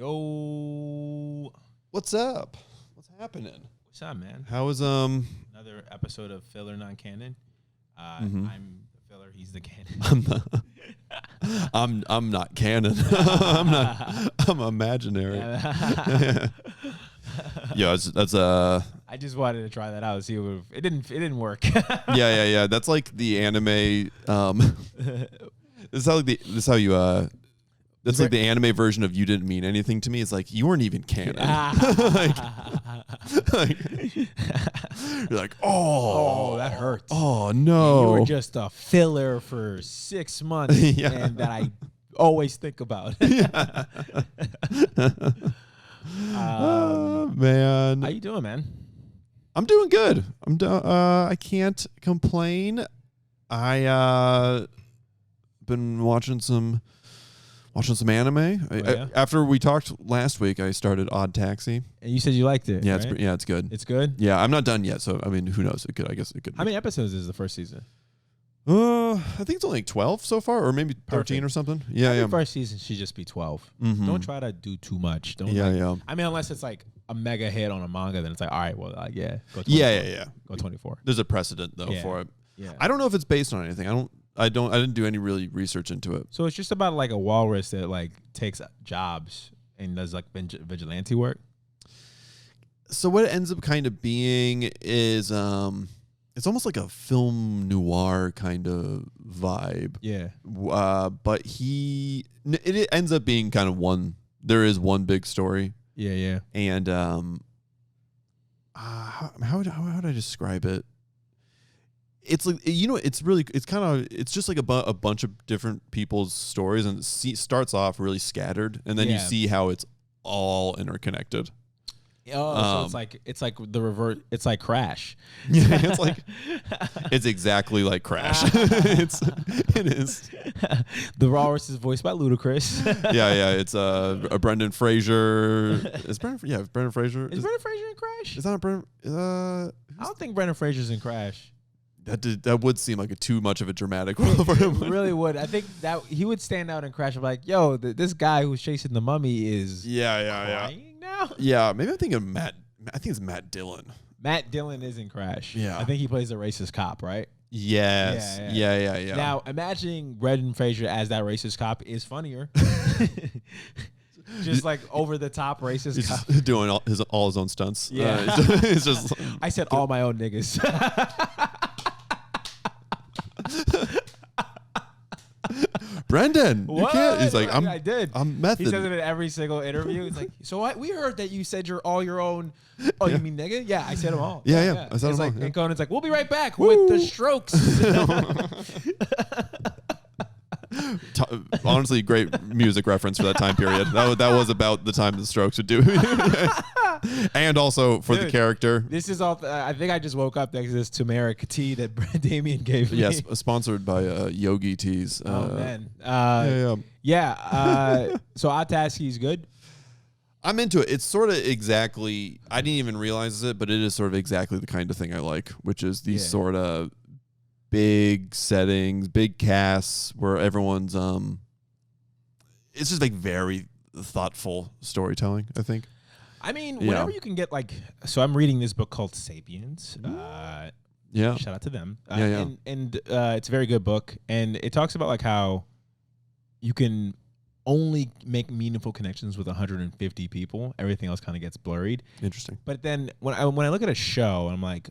Yo, What's up? What's happening? what's up, man? How is Another episode of Filler Non-Canon. Mhm. I'm the filler. He's the canon. I'm not canon. I'm imaginary. Yeah, that's I just wanted to try that out. See if it didn't work. yeah. That's like the anime. This is how you That's like the anime version of "You didn't mean anything to me." It's like you weren't even canon. You're like, oh, that hurts. Oh no, You were just a filler for 6 months, Yeah. and that I always think about. Man, How you doing, man? I'm doing good. I can't complain. I been watching some anime. yeah? After we talked last week, I started Oddtaxi. And you said you liked it. Yeah, right? it's good. It's good. Yeah, I'm not done yet, so I mean, who knows? I guess it could. How many episodes is the first season? I think it's only like 12 so far, or maybe 13 or something. Yeah, The first season should just be 12. Mhm. Don't try to do too much. Don't. Yeah. I mean, unless it's like a mega hit on a manga, then it's like, all right, well, yeah, go 24. Yeah. Go 24. There's a precedent though Yeah. for it. Yeah. I don't know if it's based on anything. I didn't do any really research into it. So it's just about like a walrus that like takes jobs and does like vigilante work. So what it ends up kind of being is it's almost like a film noir kind of vibe. Yeah. But it ends up being kind of one. There is one big story, Yeah. and how would I describe it? It's like, it's just like a bunch of different people's stories, and it starts off really scattered, and then you Yeah. see how it's all interconnected. Oh, so it's like the revert. It's like Crash. Yeah, it's exactly like Crash. It is. The walrus is voiced by Ludacris. Yeah. It's a Brendan Fraser. Brendan Fraser. Is Brendan Fraser in Crash? Is that Brendan? I don't think Brendan Fraser's in Crash. That would seem like too much of a dramatic role for him. It really would. I think that he would stand out in Crash. I'm like, yo, this guy who's chasing the mummy is crying now. Yeah, maybe I'm thinking Matt. I think it's Matt Dillon. Matt Dillon is in Crash. Yeah. I think he plays the racist cop, right? Yes. Yeah. Now, imagining Brendan Fraser as that racist cop is funnier. Just like over the top racist He's cop. just doing all his own stunts. Yeah. It's just I said all my own niggas. Brendan, you can't. He's like, I did. I'm method. He says it in every single interview. It's like, so we heard that you said you're all your own. Oh, you mean nigga? Yeah, I said them all. Yeah. I said it's them like, all. Yeah. And Conan's like, we'll be right back with the Strokes. Honestly, great music reference for that time period. That was about the time the Strokes would do. And also for the character. This is all. I think I just woke up next to this turmeric tea that Damian gave me. Yes, sponsored by Yogi Teas. Oh man. Yeah. So Oddtaxi is good. I'm into it. It's sort of exactly. I didn't even realize it, but it is sort of exactly the kind of thing I like, which is these sort of big settings, big casts where everyone's it's just like very thoughtful storytelling, I think. I mean, whenever you can get like, so I'm reading this book called Sapiens. Yeah. Shout out to them. And It's a very good book, and it talks about like how you can only make meaningful connections with 150 people. Everything else kind of gets blurred. Interesting. But then when I look at a show, I'm like,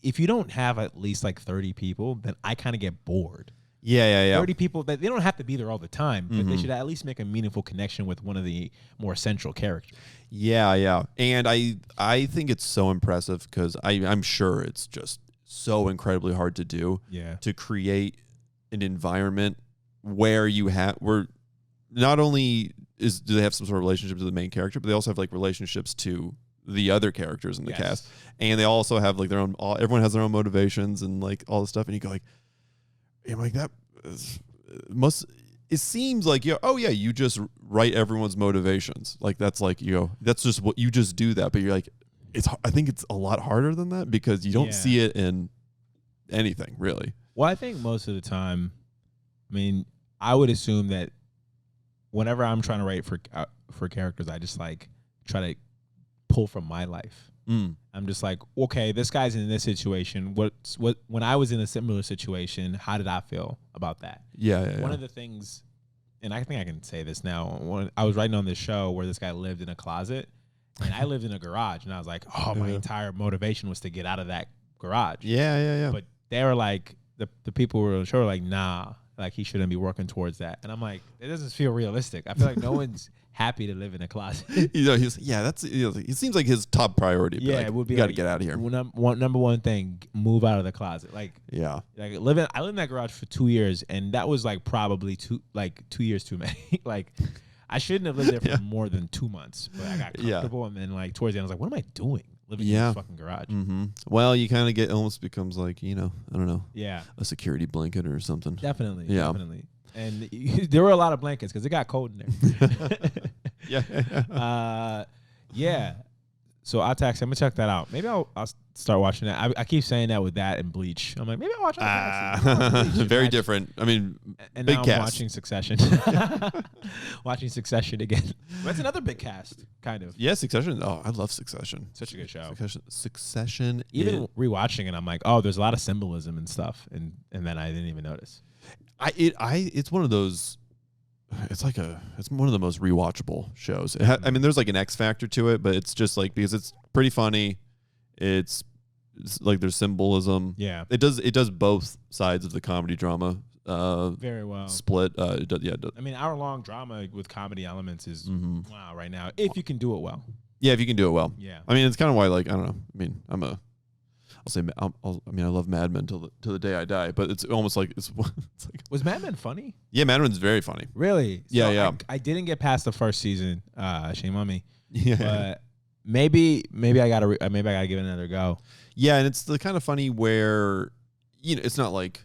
if you don't have at least like 30 people, then I kind of get bored. Yeah. 30 people, they don't have to be there all the time, but they should at least make a meaningful connection with one of the more central characters. Yeah. And I think it's so impressive because I'm sure it's just so incredibly hard to do. Yeah. To create an environment where not only do they have some sort of relationship to the main character, but they also have like relationships to the other characters in the cast, and they also have like their own. Everyone has their own motivations and like all this stuff, and you go like, I'm like that must. It seems like you just write everyone's motivations. Like that's like that's just what you just do that, but you're like, I think it's a lot harder than that because you don't see it in anything really. Well, I think most of the time, I mean, I would assume that whenever I'm trying to write for for characters, I just like try to pull from my life. I'm just like, okay, this guy's in this situation. What when I was in a similar situation, how did I feel about that? One of the things, and I think I can say this now, when I was writing on this show where this guy lived in a closet, and I lived in a garage, and I was like, oh, my entire motivation was to get out of that garage. Yeah. But they were like, the people who were on the show were like, nah, like he shouldn't be working towards that. And I'm like, it doesn't feel realistic. I feel like no one's happy to live in a closet. That's it seems like his top priority. Yeah, like, it would be you got to like, get out of here. Number one thing, move out of the closet. Like, yeah, like I lived in that garage for 2 years, and that was like probably 2 years too many. Like, I shouldn't have lived there for more than 2 months, but I got comfortable, and then like towards the end, I was like, what am I doing living in this fucking garage? Well, you kind of get, almost becomes like, I don't know, a security blanket or something. Definitely. And there were a lot of blankets because it got cold in there. Yeah. So Oddtaxi, I'm gonna check that out. Maybe I'll start watching that. I keep saying that with that and Bleach. I'm like, maybe I'll watch Oddtaxi. Very different. I mean, and big now cast. I'm watching Succession. Watching Succession again. That's another big cast, kind of. Yeah, Succession. Oh, I love Succession. Such a good show. Succession. Even rewatching it, I'm like, oh, there's a lot of symbolism and stuff, and then I didn't even notice. It's one of those. It's one of the most rewatchable shows. I mean, there's like an X factor to it, but it's just like, because it's pretty funny. It's like there's symbolism. Yeah, it does both sides of the comedy drama very well. Split. It does. I mean, hour-long drama with comedy elements is wow right now, if you can do it well. Yeah, if you can do it well. Yeah. I mean, it's kind of why, like, I don't know. I mean, I love Mad Men till the day I die, but it's almost like it's like. Was Mad Men funny? Yeah, Mad Men's very funny. Really? Yeah. I didn't get past the first season. Shame on me. Yeah. But maybe I gotta give it another go. Yeah, and it's the kind of funny where it's not like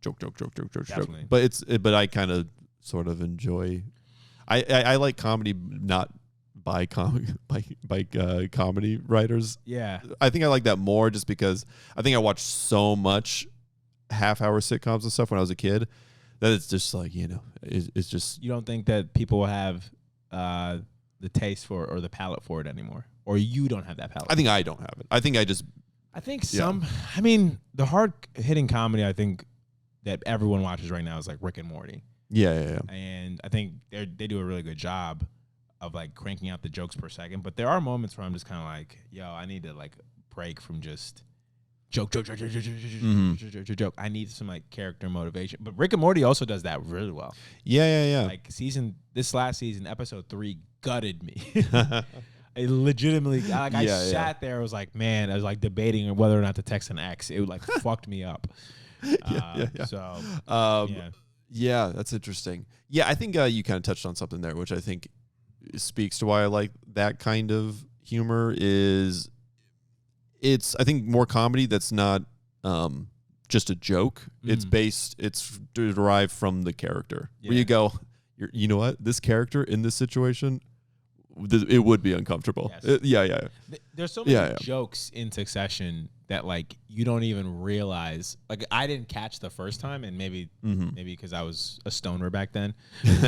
joke, Definitely. but I kind of sort of enjoy. I like comedy not by comedy writers. Yeah, I think I like that more just because I think I watched so much half-hour sitcoms and stuff when I was a kid that it's just like, it's just. You don't think that people have the taste for or the palate for it anymore, or you don't have that palate? I think I don't have it. I think some. I mean, the hard-hitting comedy I think that everyone watches right now is like Rick and Morty. Yeah. And I think they do a really good job of like cranking out the jokes per second, but there are moments where I'm just kind of like, yo, I need to like break from just joke. I need some like character motivation. But Rick and Morty also does that really well. Yeah. Like this last season, episode 3 gutted me. It legitimately, I sat there, I was like, man, I was like debating whether or not to text an ex. It like fucked me up. Yeah. So, yeah, that's interesting. Yeah, I think you kind of touched on something there, which I think speaks to why I like that kind of humor. Is it's, I think, more comedy that's not just a joke. It's derived from the character. Yeah. Where you go, you know what, this character in this situation, it would be uncomfortable. Yes. There's so many jokes in Succession that like you don't even realize. Like I didn't catch the first time, and maybe because I was a stoner back then.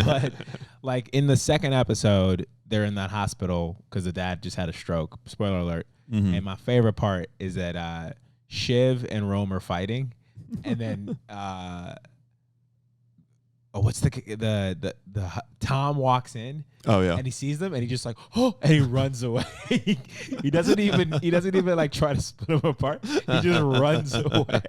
But like in the second episode, they're in that hospital because the dad just had a stroke. Spoiler alert. And my favorite part is that Shiv and Rome are fighting, and then what's the Tom walks in. Oh yeah, and he sees them and he just like, oh, and he runs away. he doesn't even like try to split them apart. He just runs away.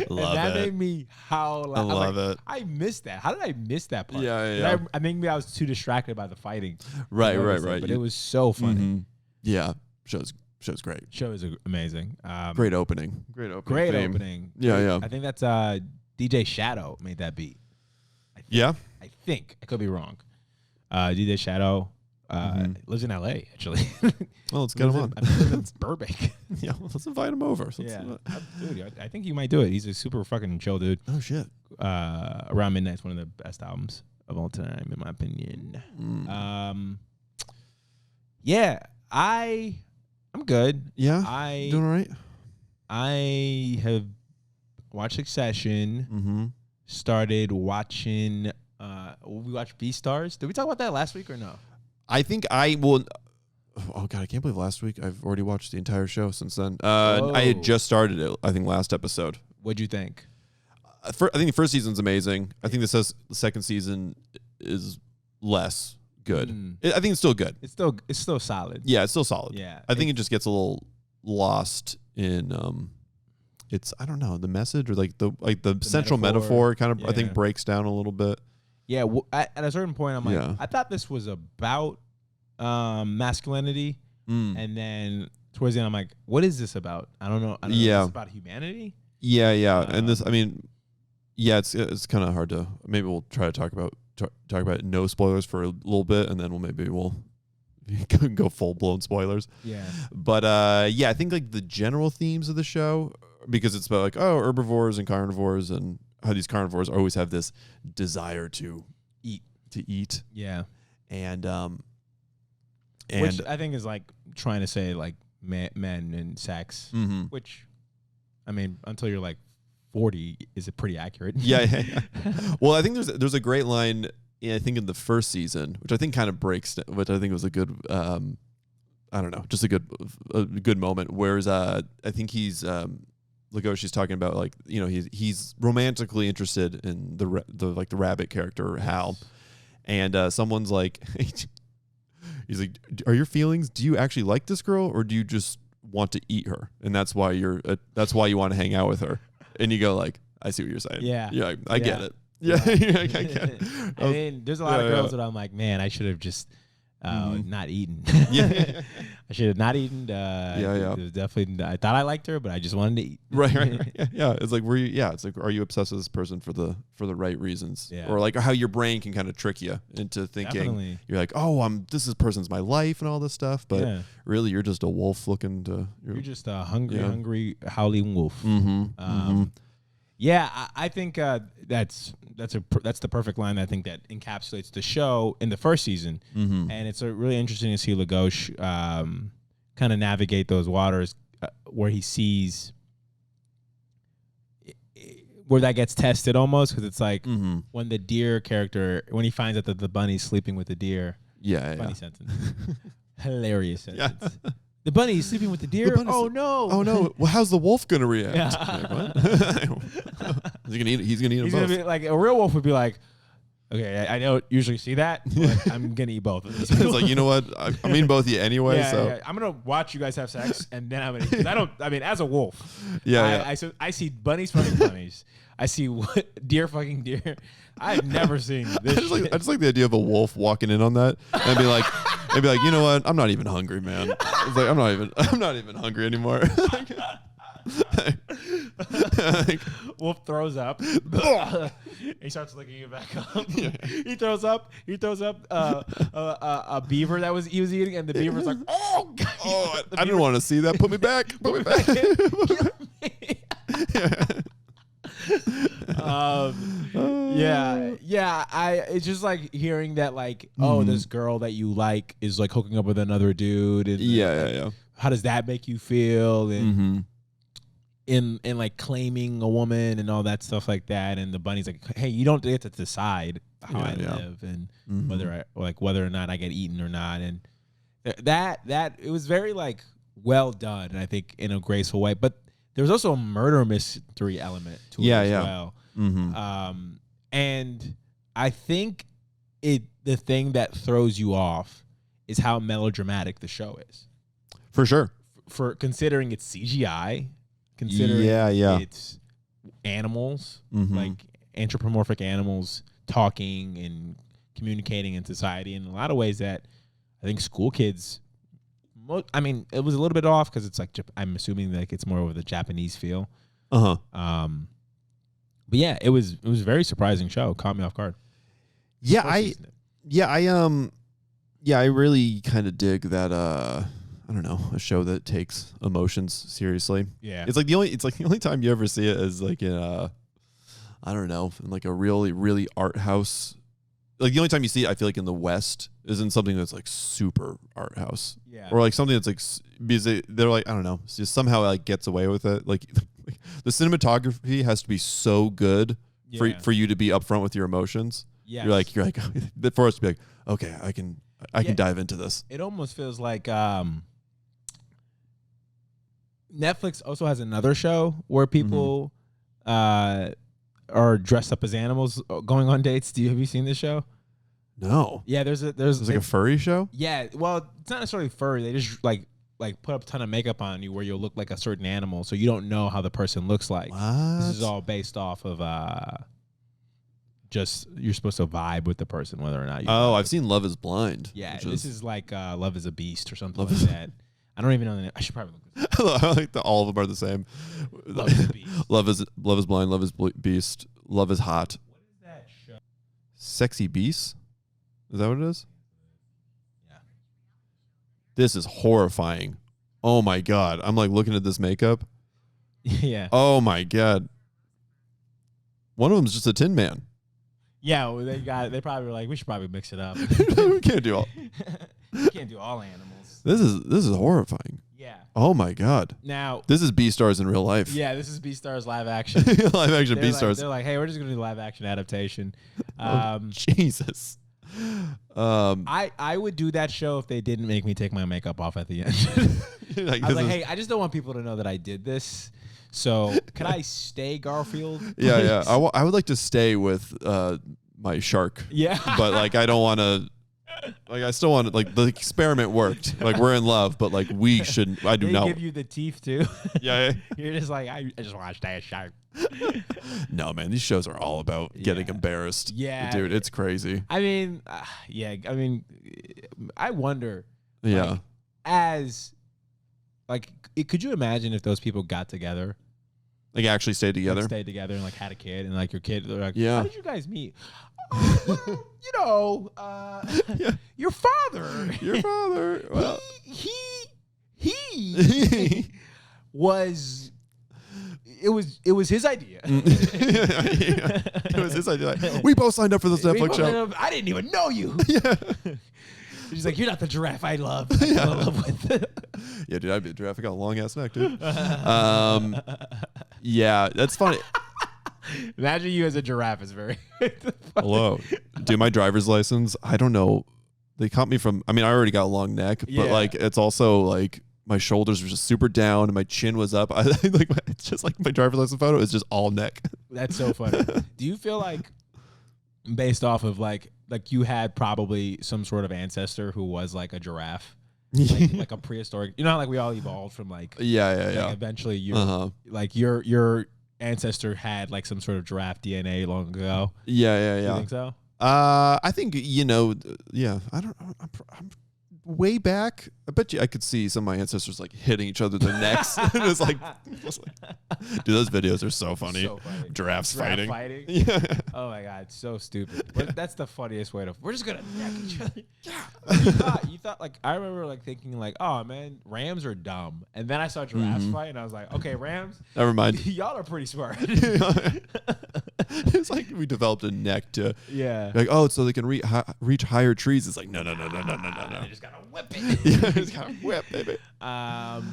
That made me howl. I love it. I missed that. How did I miss that part? Yeah. I maybe I was too distracted by the fighting. Right. But it was so funny. Yeah, show's great. Show is amazing. Great opening. Great opening. Yeah. I think that's DJ Shadow made that beat. I think I could be wrong. DJ Shadow lives in LA, actually. Well, let's get him on. I think it's Burbank. Yeah, let's invite him over. Dude, I think you might do it. He's a super fucking chill dude. Oh shit. Around Midnight's one of the best albums of all time, in my opinion. I'm good. Yeah, doing all right. I have watched Succession. Started watching We watched Beastars. Did we talk about that last week or no? I think I will. Oh God, I can't believe last week I've already watched the entire show since then. I had just started it. I think last episode. What'd you think? I think the first season's amazing. I think the second season is less good. I think it's still good. It's still solid. Yeah, it's still solid. Yeah, I think it just gets a little lost in it's I don't know the message or like the central metaphor kind of I think breaks down a little bit. Yeah, at a certain point I'm like I thought this was about masculinity, and then towards the end I'm like, what is this about? I don't know. Is this about humanity? Yeah, and this I mean, it's kind of hard to maybe we'll try to talk about it, no spoilers for a little bit, and then we'll go full blown spoilers. Yeah. But I think like the general themes of the show, because it's about like herbivores and carnivores and how these carnivores always have this desire to eat. Yeah. And which I think is like trying to say like men and sex, which I mean until you're like 40 is it pretty accurate. Yeah. Well, I think there's a great line I think in the first season, which I think kind of breaks, which I think was a good, I don't know, just a good moment. Whereas I think he's Legoshi's talking about like he's romantically interested in the rabbit character Hal, and someone's like, he's like, are your feelings? Do you actually like this girl, or do you just want to eat her, and that's why you want to hang out with her? And you go like, I see what you're saying. Yeah. You're like, I get it. Yeah. I get it. I mean, there's a lot of girls that I'm like, man, I should have just not eaten. Yeah. I should have not eaten. Definitely. I thought I liked her, but I just wanted to eat. Right. Yeah. It's like, it's like, are you obsessed with this person for the right reasons? Yeah. Or like how your brain can kind of trick you into thinking you're like, this person's my life and all this stuff. But really you're just a wolf looking to. You're just a hungry, howling wolf. Yeah, I think that's the perfect line. I think that encapsulates the show in the first season, and it's really interesting to see Legosh kind of navigate those waters where he sees where that gets tested almost, because it's like when the deer character, when he finds out that the bunny's sleeping with the deer. Funny sentence. Hilarious sentence. Yeah. The bunny is sleeping with the deer? Oh, no. Oh, no. Well, how's the wolf going to react? Like, what? He's going to eat it. He's going to eat them both. Be like, a real wolf would be like, okay, I don't usually see that, but I'm going to eat both of these. It's like, you know what? I'm eating both of you anyway. Yeah. I'm going to watch you guys have sex, and then I'm going to eat. As a wolf, I see bunnies fucking bunnies. I see deer fucking deer. I've never seen this I just like the idea of a wolf walking in on that and be like, you know what? I'm not even hungry, man. It's like I'm not even hungry anymore. Wolf throws up. He starts licking it back up. Yeah. He throws up a beaver he was eating, and the beaver's like, oh, God. Oh, I didn't want to see that. Put me back. Put me back. It's just like hearing that, like, this girl that you like is like hooking up with another dude, and how does that make you feel, and in like claiming a woman and all that stuff like that, and the bunny's like, hey, you don't get to decide how I live and whether or not I get eaten or not, and that it was very like well done, and I think in a graceful way, but there was also a murder mystery element to it as well. And I think the thing that throws you off is how melodramatic the show is. For sure. For considering it's CGI, considering it's animals, like anthropomorphic animals talking and communicating in society in a lot of ways that I think school kids... I mean, it was a little bit off because it's like I'm assuming like it's more of the Japanese feel. But yeah, it was a very surprising show. Caught me off guard. I really kind of dig that. I don't know, a show that takes emotions seriously. Yeah, it's like the only time you ever see it is like in I don't know, in like a really really art house. Like the only time you see it, I feel like in the West, is in something that's like super art house, or like something that's like because they're like I don't know, it's just somehow like gets away with it. Like the cinematography has to be so good for you to be upfront with your emotions. Yes. You're like for us to be like, okay, I can dive into this. It almost feels like Netflix also has another show where people are dressed up as animals going on dates. Have you seen this show? No. Yeah, there's like a furry show. Yeah, well, it's not necessarily furry. They just like put up a ton of makeup on you where you'll look like a certain animal, so you don't know how the person looks like. What? This is all based off of just you're supposed to vibe with the person whether or not you. Oh, I've seen Love Is Blind. Yeah, this is like Love Is a Beast or something like that. I don't even know the name. I should probably look this up. I like all of them are the same. Love Is a Beast. Love is Blind. Love is Beast. Love is Hot. What is that show? Sexy Beast. Is that what it is? Yeah. This is horrifying. Oh my god. I'm like looking at this makeup. Yeah. Oh my god. One of them's just a Tin Man. Yeah, well, they probably were like, we should probably mix it up. We can't do all. We can't do all animals. This is horrifying. Yeah. Oh my god. Now this is Beastars in real life. Yeah, this is Beastars live action. Live action Beastars. They're like, hey, we're just gonna do live action adaptation. Jesus. I would do that show if they didn't make me take my makeup off at the end. I was like, hey, I just don't want people to know that I did this. So can I stay Garfield? Yeah, yeah. I would like to stay with my shark. Yeah. But like I don't want to. Like I still want to, like the experiment worked. Like we're in love, but like we shouldn't. I do they not. Give you the teeth too. Yeah. You're just like I just want to stay a shark. No, man, these shows are all about getting embarrassed. Yeah, dude, it's crazy. I mean, yeah. I mean, I wonder. Yeah. Could you imagine if those people got together? Like actually stayed together? Like stayed together and like had a kid and like your kid. They're like, yeah. How did you guys meet? You know, your father. Your father. Well, he was. It was his idea. It was his idea. Like, we both signed up for this Netflix show. I didn't even know you. Yeah. She's like, you're not the giraffe I love. I fell in love with. Yeah, dude, I'd be a giraffe. I got a long ass neck, dude. Yeah, that's funny. Imagine you as a giraffe is very. Hello, dude. My driver's license. I don't know. They caught me from. I mean, I already got a long neck, but like it's also like my shoulders were just super down and my chin was up. I like it's just like my driver's license photo is just all neck. That's so funny. Do you feel like, based off of like you had probably some sort of ancestor who was like a giraffe? like a prehistoric, you know how like we all evolved from like eventually you like your ancestor had like some sort of giraffe DNA long ago. Yeah. You think so? I think I don't know. I'm way back. I bet you I could see some of my ancestors like hitting each other in their necks. It was like, dude, those videos are so funny. Giraffes fighting. Yeah. Oh my god, so stupid. But that's the funniest way to. We're just gonna neck each other. Yeah. You thought like I remember like thinking like, oh man, rams are dumb, and then I saw giraffes fight, and I was like, okay, rams. Never mind. Y'all are pretty smart. It's like we developed a neck to like so they can reach higher trees. It's like no. They just gotta whip it. Yeah, just gotta whip, baby. That's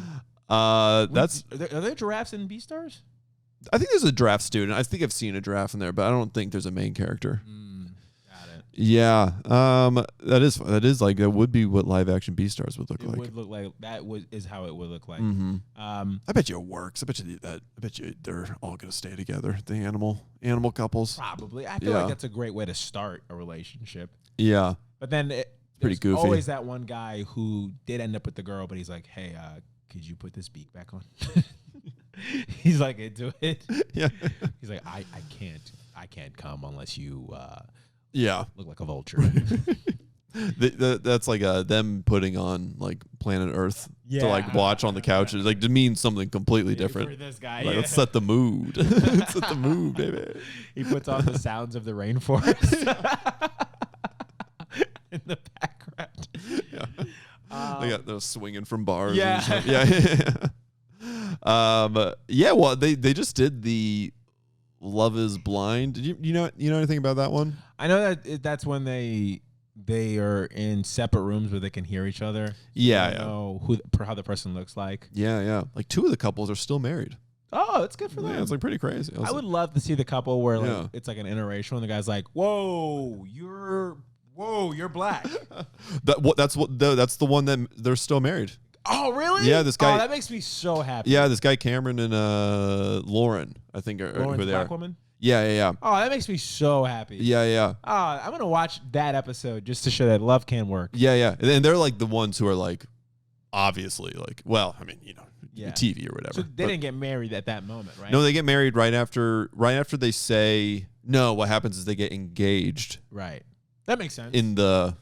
are there giraffes in Beastars? I think there's a giraffe student. I think I've seen a giraffe in there, but I don't think there's a main character. Got it. Yeah. That is like that would be what live action Beastars would look like. It would look like that is how it would look like. Mm-hmm. I bet you it works. I bet you they're all gonna stay together. The animal couples. Probably. I feel like that's a great way to start a relationship. Yeah. But then pretty goofy. Always that one guy who did end up with the girl, but he's like, hey, could you put this beak back on? He's like into it. Yeah. He's like, I can't come unless you look like a vulture. That's like them putting on like Planet Earth to like watch on the couches, like to mean something completely different. For this guy, like, let's set the mood. Let's set the mood, baby. He puts on the sounds of the rainforest in the background. Yeah. They got those swinging from bars. Yeah. Well, they just did the Love Is Blind. Did you know anything about that one? I know that's when they are in separate rooms where they can hear each other. Yeah. Know how the person looks like. Yeah. Like two of the couples are still married. Oh, it's good for them. Yeah, it's like pretty crazy. I would love to see the couple where like it's like an interracial and the guy's like, "Whoa, you're black." That's the one that they're still married. Oh, really? Yeah, this guy. Oh, that makes me so happy. Yeah, this guy Cameron and Lauren, I think, are Lauren's who they black are. woman. Yeah. Oh, that makes me so happy. Yeah. I'm gonna watch that episode just to show that love can work. Yeah. And they're like the ones who are like, obviously, like, well, I mean, TV or whatever. So they didn't get married at that moment, right? No, they get married right after they say no. What happens is they get engaged. Right. That makes sense. In the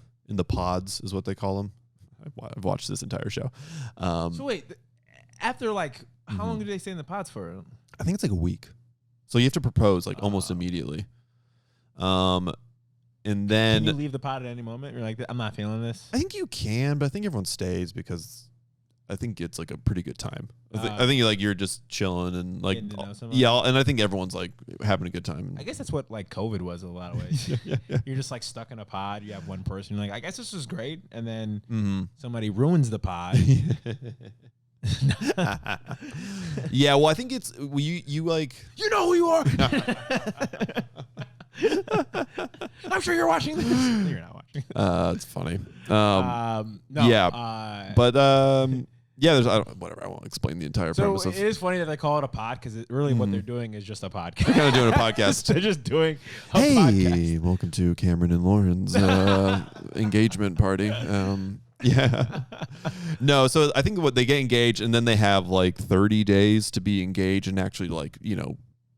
pods is what they call them. I've watched this entire show. So wait, after like, how long do they stay in the pods for? I think it's like a week. So you have to propose like almost immediately. And then can you leave the pod at any moment? You're like, I'm not feeling this. I think you can, but I think everyone stays because I think it's like a pretty good time. I think you're just chilling and like and I think everyone's like having a good time. I guess that's what like COVID was in a lot of ways. Yeah. You're just like stuck in a pod. You have one person. You're like, I guess this is great, and then somebody ruins the pod. Yeah, well, I think it's you like know who you are. I'm sure you're watching this. No, you're not watching. It's funny. No. Yeah, but yeah, there's whatever. I won't explain the entire premise. So it is funny that they call it a pod because really what they're doing is just a podcast. They're kind of doing a podcast. They're just doing a podcast. Hey, welcome to Cameron and Lauren's engagement party. Yeah. No, so I think what they get engaged and then they have like 30 days to be engaged and actually like,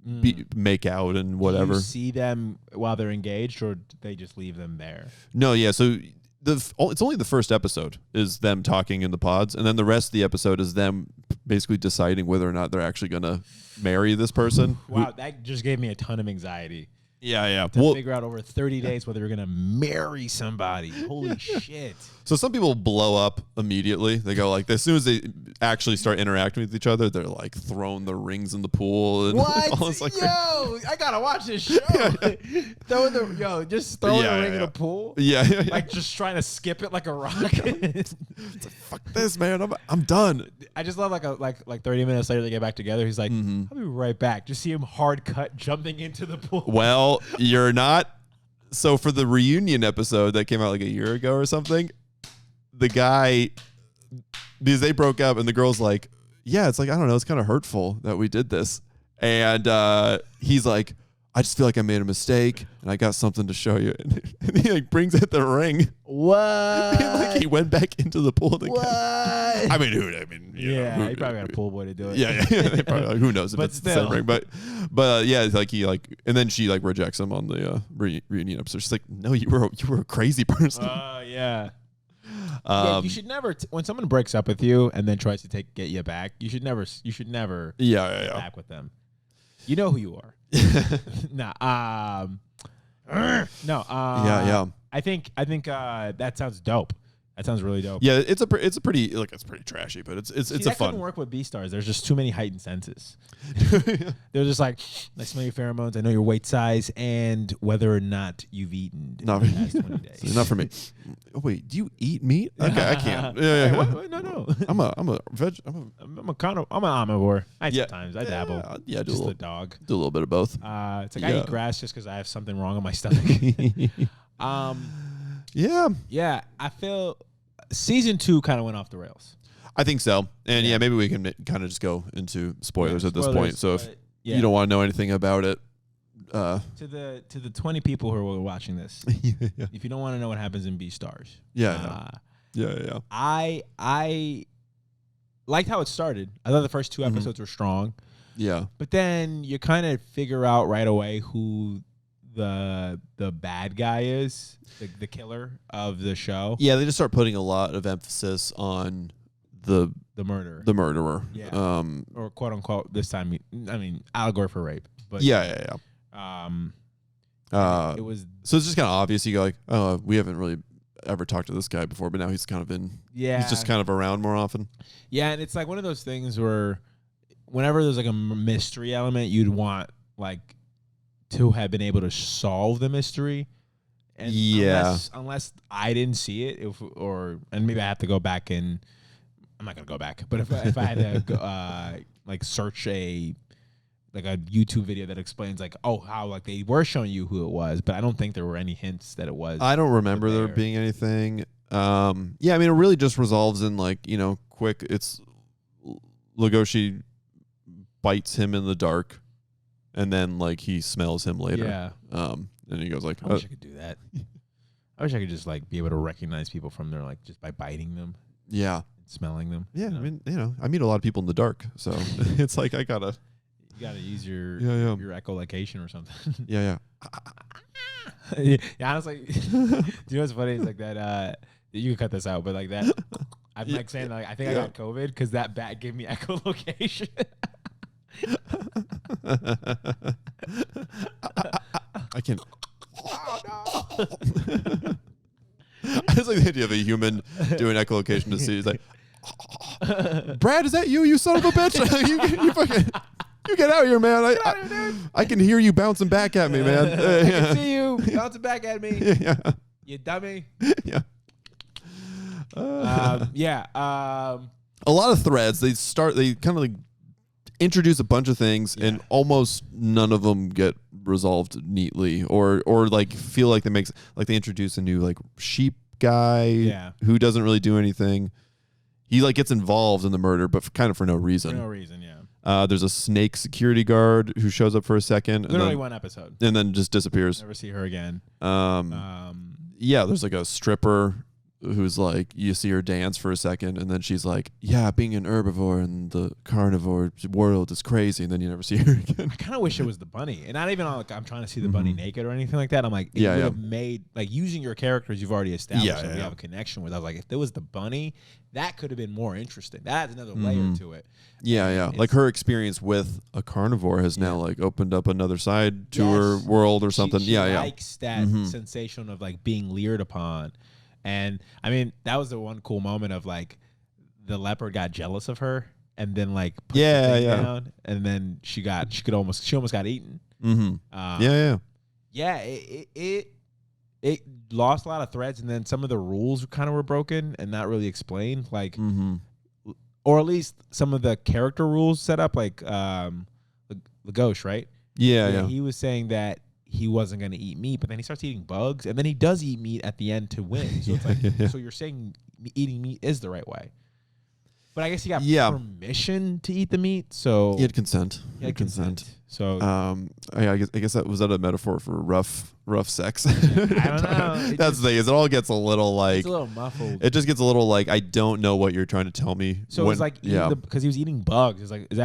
make out and whatever. Do you see them while they're engaged or do they just leave them there? No, yeah. So it's only the first episode is them talking in the pods, and then the rest of the episode is them basically deciding whether or not they're actually going to marry this person. Wow, that just gave me a ton of anxiety. Yeah. To figure out over 30 days whether you're going to marry somebody. Holy shit. So some people blow up immediately. They go like, as soon as they actually start interacting with each other, they're like throwing their rings in the pool. And what? All this, like, I got to watch this show. Just throwing a ring in a pool? Yeah. Like just trying to skip it like a rock. It's like, fuck this, man. I'm done. I just love like 30 minutes later they get back together. He's like, I'll be right back. Just see him hard cut jumping into the pool. Well, you're not. So for the reunion episode that came out like a year ago or something, the guy, because they broke up and the girl's like, yeah, it's like, I don't know, it's kind of hurtful that we did this. And he's like, I just feel like I made a mistake and I got something to show you. And he like brings out the ring. What? Like he went back into the pool again. What? I mean, he probably got a pool boy to do it. Yeah. They probably, like, who knows if it's the same ring, but yeah, it's like he like, and then she like rejects him on the reunion episode. She's like, no, you were a crazy person. Yeah. You should never when someone breaks up with you and then tries to get you back. You should never get back with them. You know who you are. No. I think that sounds dope. That sounds really dope. Yeah, it's pretty trashy, but it's a fun. Couldn't work with Beastars. There's just too many heightened senses. They're just like, I smell your pheromones. I know your weight size and whether or not you've eaten in the past 20 days. Not for me. Oh, wait, do you eat meat? Okay, I can't. Yeah. No. I'm a veg. I'm an omnivore. Sometimes I dabble. Yeah, just a dog. Do a little bit of both. It's like I eat grass just because I have something wrong in my stomach. Yeah. I feel season 2 kind of went off the rails. I think so. And maybe we can kind of just go into spoilers at this point. So if you don't want to know anything about it, to the 20 people who are watching this, if you don't want to know what happens in Beastars, I liked how it started. I thought the first 2 episodes were strong. Yeah, but then you kind of figure out right away who the bad guy is, the killer of the show. Yeah, they just start putting a lot of emphasis on the murderer. Yeah. Or quote unquote this time. I mean, allegory for rape. But yeah. It was so it's just kind of obvious. You go like, oh, we haven't really ever talked to this guy before, but now he's kind of he's just kind of around more often. Yeah, and it's like one of those things where whenever there's like a mystery element, you'd want like to have been able to solve the mystery. And unless I didn't see it, and maybe I have to go back and I'm not gonna go back, but if I had to go, like search a YouTube video that explains like, oh, how like they were showing you who it was, but I don't think there were any hints that it was. I don't remember there being anything. Yeah, I mean, it really just resolves in like, quick. It's Legoshi bites him in the dark, and then like he smells him later. Yeah. And he goes like, I wish I could do that. I wish I could just like be able to recognize people from there, like just by biting them. Yeah. And smelling them. Yeah. I mean, I meet a lot of people in the dark, so it's like you gotta use your echolocation or something. Yeah. Yeah, honestly, do you know what's funny? It's like that. You can cut this out, but like that, I'm like saying like I think I got COVID because that bat gave me echolocation. I can't. Oh, no. I just like the idea of a human doing echolocation to see. He's like, Brad, is that you? You son of a bitch! you fucking. You get out here, man. I can hear you bouncing back at me, man. I can see you bouncing back at me. Yeah. You dummy. Yeah. A lot of threads. They kind of like introduce a bunch of things, and almost none of them get resolved neatly, or like feel like they introduce a new like sheep guy who doesn't really do anything. He like gets involved in the murder, but kind of for no reason. For no reason, yeah. There's a snake security guard who shows up for a second. Literally one episode. And then just disappears. Never see her again. Yeah, there's like a stripper who's like, you see her dance for a second, and then she's like, yeah, being an herbivore in the carnivore world is crazy, and then you never see her again. I kind of wish it was the bunny. And not even like I'm trying to see the bunny naked or anything like that. I'm like, it would have made, like, using your characters you've already established and we have a connection with. I was like, if there was the bunny, that could have been more interesting. That adds another layer to it. Yeah. Like her experience with a carnivore has now like opened up another side to her world or something. She likes that sensation of like being leered upon. And I mean, that was the one cool moment of like the leopard got jealous of her and then like put the thing down, and then she almost got eaten. It lost a lot of threads, and then some of the rules kind of were broken and not really explained, like or at least some of the character rules set up, like Legoshi, right? Yeah. He was saying that he wasn't going to eat meat, but then he starts eating bugs, and then he does eat meat at the end to win. So it's like, so you're saying eating meat is the right way. But I guess he got permission to eat the meat, so he had consent. So I guess that was a metaphor for rough sex. I don't know. That's the thing. Is it all gets a little like, it's a little muffled. It just gets a little like, I don't know what you're trying to tell me. So it's like because he was eating bugs. It's like, is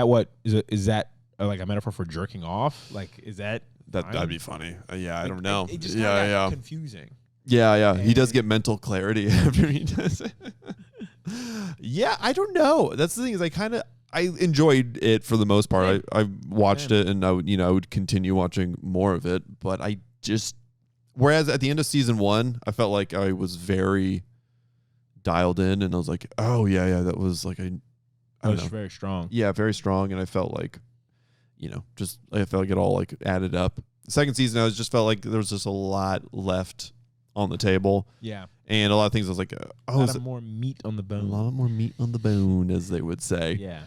that like a metaphor for jerking off? Like, is that? That'd be funny. I don't know. It just got confusing. Yeah. He does get mental clarity after he does it. Yeah, I don't know. That's the thing, is I enjoyed it for the most part. I watched it, and I would continue watching more of it. But I just, whereas at the end of season 1, I felt like I was very dialed in, and I was like, oh yeah, that was like that was very strong. Yeah, very strong, and I felt like, I felt like it all like added up. The second season, I just felt like there was just a lot left on the table. Yeah. And a lot of things I was like, a lot more meat on the bone. A lot more meat on the bone, as they would say. Yeah.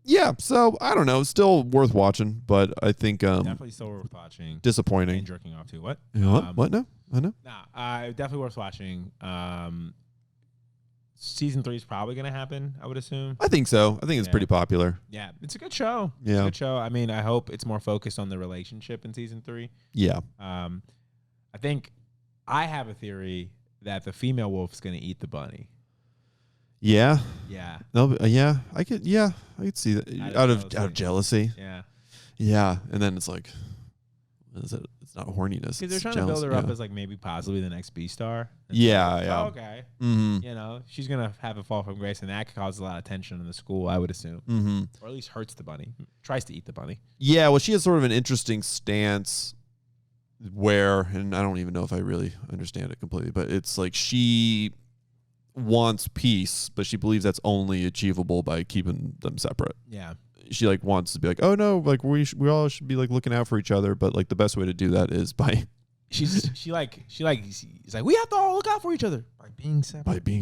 Yeah, so I don't know. Still worth watching, but I think definitely still worth watching. Disappointing. And jerking off too. What? What? No, I know. Nah, definitely worth watching. Season 3 is probably going to happen, I would assume. I think so. I think it's pretty popular. Yeah, it's a good show. Yeah. It's a good show. I mean, I hope it's more focused on the relationship in season 3. Yeah. I think I have a theory that the female wolf is going to eat the bunny. Yeah. Yeah. No. Yeah. I could see that out of jealousy. Yeah. Yeah. And then it's like, is it? It's not horniness. Because they're trying to build her up as like maybe possibly the next Beastar. Yeah. Okay. She's gonna have a fall from grace, and that could cause a lot of tension in the school, I would assume, or at least hurts the bunny. Tries to eat the bunny. Yeah. Well, she has sort of an interesting stance where, and I don't even know if I really understand it completely, but it's like she wants peace, but she believes that's only achievable by keeping them separate. Yeah. She like wants to be like, oh no, like we all should be like looking out for each other, but like the best way to do that is by she's like we have to all look out for each other by being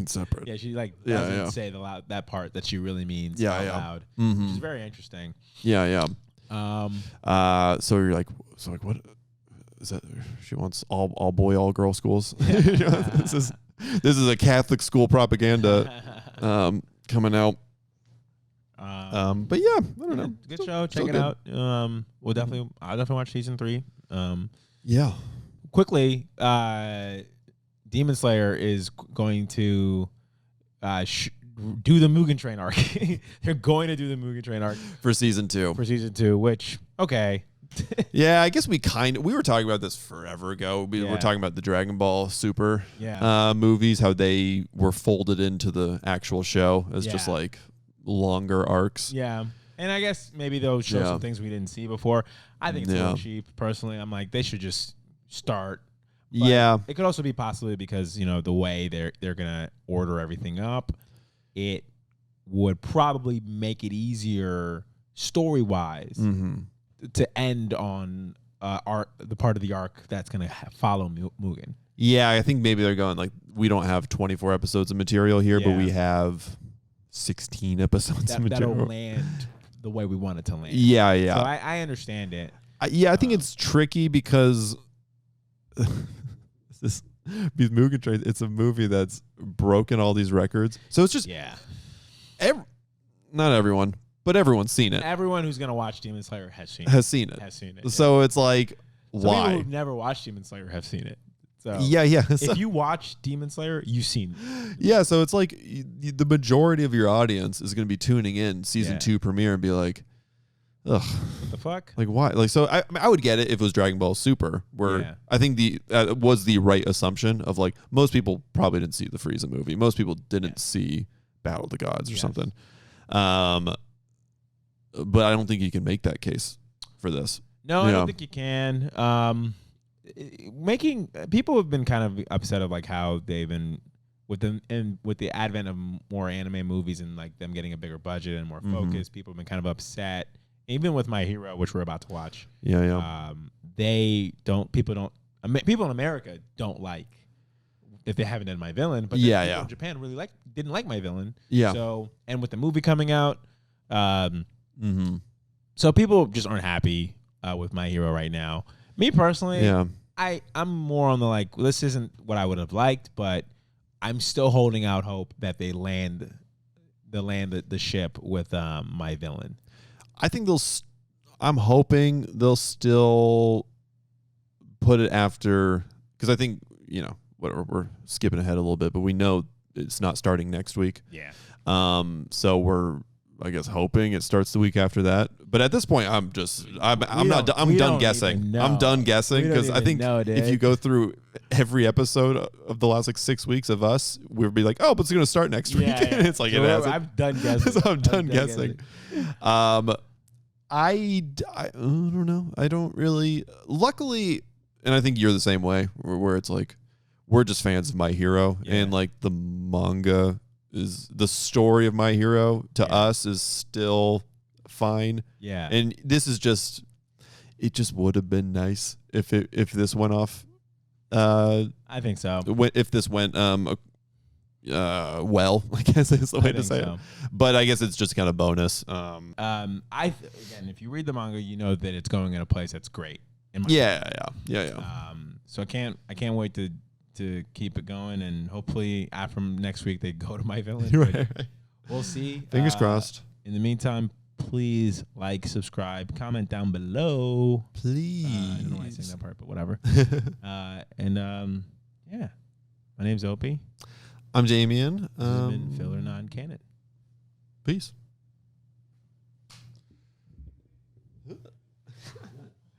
separate. Yeah, she like doesn't say that part that she really means out loud, which is very interesting. Yeah. So you're like, what is that? She wants all boy, all girl schools. This is a Catholic school propaganda coming out. But yeah, I don't know. Good show. Check it out. I'll definitely watch season 3. Yeah. Quickly, Demon Slayer is going to do the Mugen Train arc. They're going to do the Mugen Train arc for season 2. Which okay. Yeah, I guess we were talking about this forever ago. We were talking about the Dragon Ball Super movies, how they were folded into the actual show as just like longer arcs. Yeah. And I guess maybe they'll show some things we didn't see before. I think it's a little cheap. Personally, I'm like, they should just start. But it could also be possibly because, the way they're going to order everything up, it would probably make it easier story-wise to end on the part of the arc that's going to follow Mugen. Yeah, I think maybe they're going like, we don't have 24 episodes of material here, but we have 16 episodes of material. That'll land the way we want it to land. Yeah. So I understand it. I think it's tricky because these Mugen Train, it's a movie that's broken all these records. So it's just not everyone, but everyone's seen it. Everyone who's going to watch Demon Slayer has seen it. So it's like, why? People who've never watched Demon Slayer have seen it. So yeah. If you watch Demon Slayer, you've seen it. Yeah, so it's like the majority of your audience is going to be tuning in season 2 premiere and be like, ugh. What the fuck? Like, why? Like, so I would get it if it was Dragon Ball Super, where I think was the right assumption of like, most people probably didn't see the Frieza movie. Most people didn't see Battle of the Gods or something. But I don't think you can make that case for this. No, I don't think you can. People have been kind of upset of like how they've been with the advent of more anime movies and like them getting a bigger budget and more focus. People have been kind of upset, even with My Hero, which we're about to watch. People in America don't like if they haven't done My Villain, but people in Japan really didn't like My Villain. So, and with the movie coming out, so people just aren't happy with My Hero right now. Me personally, I'm more on the like, this isn't what I would have liked, but I'm still holding out hope that they land the ship with My Villain. I think I'm hoping they'll still put it after, because I think, whatever, we're skipping ahead a little bit, but we know it's not starting next week. Yeah. So we're, I guess, hoping it starts the week after that. But at this point, I'm done guessing. I'm done guessing because I think if you go through every episode of the last like 6 weeks of us, we'll be like, oh, but it's going to start next week. And it's like, so it hasn't. I'm done guessing. So I'm done guessing. I don't know. I don't really. Luckily, and I think you're the same way, where it's like, we're just fans of My Hero, and like the manga is the story of My Hero to us is still fine. Yeah. And this is just, it just would have been nice if this went off. I think so. If this went well, I guess is the way to say it. But I guess it's just kind of bonus. Again, if you read the manga, you know that it's going in a place that's great. Yeah. So I can't wait to keep it going, and hopefully after next week they go to My Villain. Right. We'll see. Fingers crossed. In the meantime, please like, subscribe, comment down below. Please. I don't know why I saying that part, but whatever. My name's Opie. I'm Damian. This has been Filler Non-Canon. Peace.